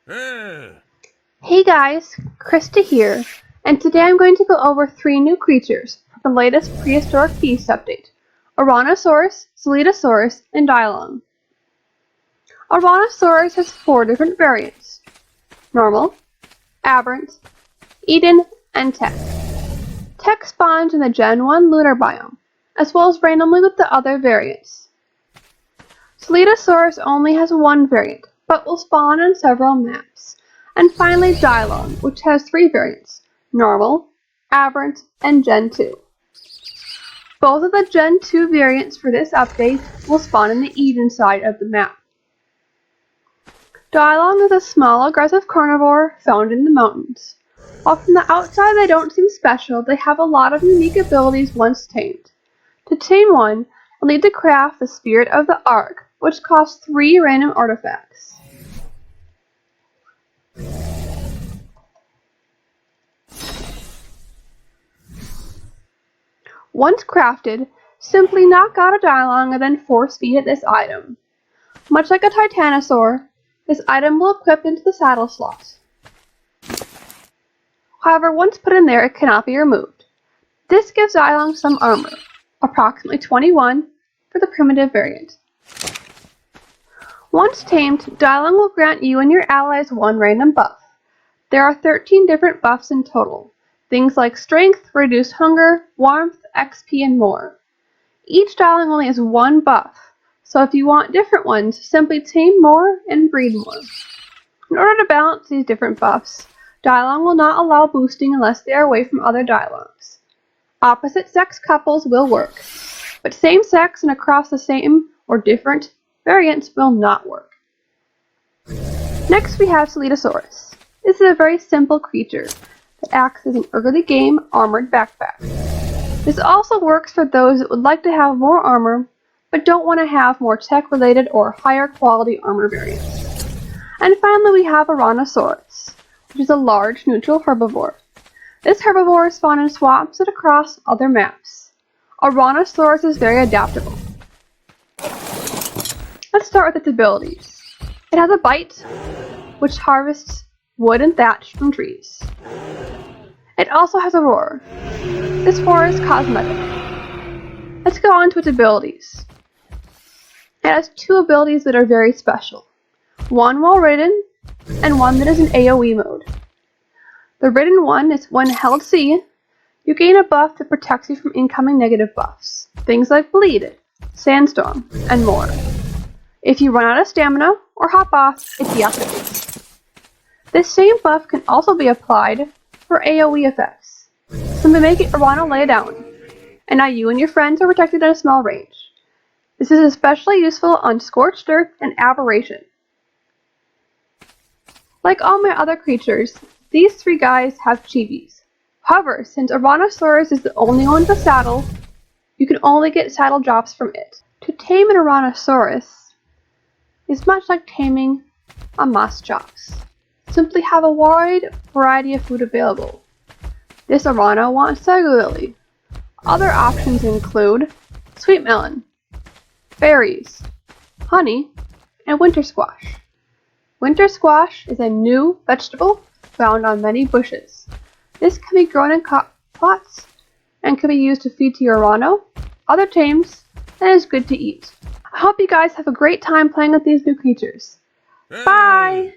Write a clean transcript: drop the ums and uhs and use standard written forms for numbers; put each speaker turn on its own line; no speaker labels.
Hey guys, Krista here, and today I'm going to go over 3 new creatures from the latest Prehistoric Beasts update: Ouranosaurus, Scelidosaurus, and Dilong. Ouranosaurus has 4 different variants: Normal, Aberrant, Eden, and Tech. Tech spawns in the Gen 1 lunar biome, as well as randomly with the other variants. Salidasaurus only has 1 variant, but will spawn on several maps. And finally Dilong, which has 3 variants: Normal, Aberrant, and Gen 2. Both of the Gen 2 variants for this update will spawn in the Eden side of the map. Dilong is a small aggressive carnivore found in the mountains. While from the outside they don't seem special, they have a lot of unique abilities once tamed. To tame one, you'll need to craft the Spirit of the Ark, which costs 3 random artifacts. Once crafted, simply knock out a Dilong and then force feed it this item. Much like a Titanosaur, this item will equip into the saddle slot. However, once put in there, it cannot be removed. This gives Dilong some armor, approximately 21 for the primitive variant. Once tamed, Dilong will grant you and your allies 1 random buff. There are 13 different buffs in total. Things like strength, reduced hunger, warmth, XP, and more. Each Dilong only has 1 buff, so if you want different ones, simply tame more and breed more. In order to balance these different buffs, Dilong will not allow boosting unless they are away from other Dilongs. Opposite sex couples will work, but same sex and across the same or different variants will not work. Next we have Scelidosaurus. This is a very simple creature that acts as an early game armored backpack. This also works for those that would like to have more armor but don't want to have more tech related or higher quality armor variants. And finally we have Rhonasaurus, which is a large neutral herbivore. This herbivore is found in swamps and across other maps. Rhonasaurus is very adaptable. Let's start with its abilities. It has a bite, which harvests wood and thatch from trees. It also has a roar. This roar is cosmetic. Let's go on to its abilities. It has 2 abilities that are very special. One while ridden, and one that is in AoE mode. The ridden one is when held C, you gain a buff that protects you from incoming negative buffs. Things like bleed, sandstorm, and more. If you run out of stamina or hop off, it deactivates. This same buff can also be applied for AoE effects. Simply make it Arana lay down, and now you and your friends are protected at a small range. This is especially useful on Scorched Earth and Aberration. Like all my other creatures, these 3 guys have chibis. However, since Aranasaurus is the only one with a saddle, you can only get saddle drops from it. To tame an Aranasaurus is much like taming a Moschops. Simply have a wide variety of food available. This Arana wants regularly. Other options include sweet melon, berries, honey, and winter squash. Winter squash is a new vegetable found on many bushes. This can be grown in pots and can be used to feed to your Rhino, other tames, and is good to eat. I hope you guys have a great time playing with these new creatures. Bye!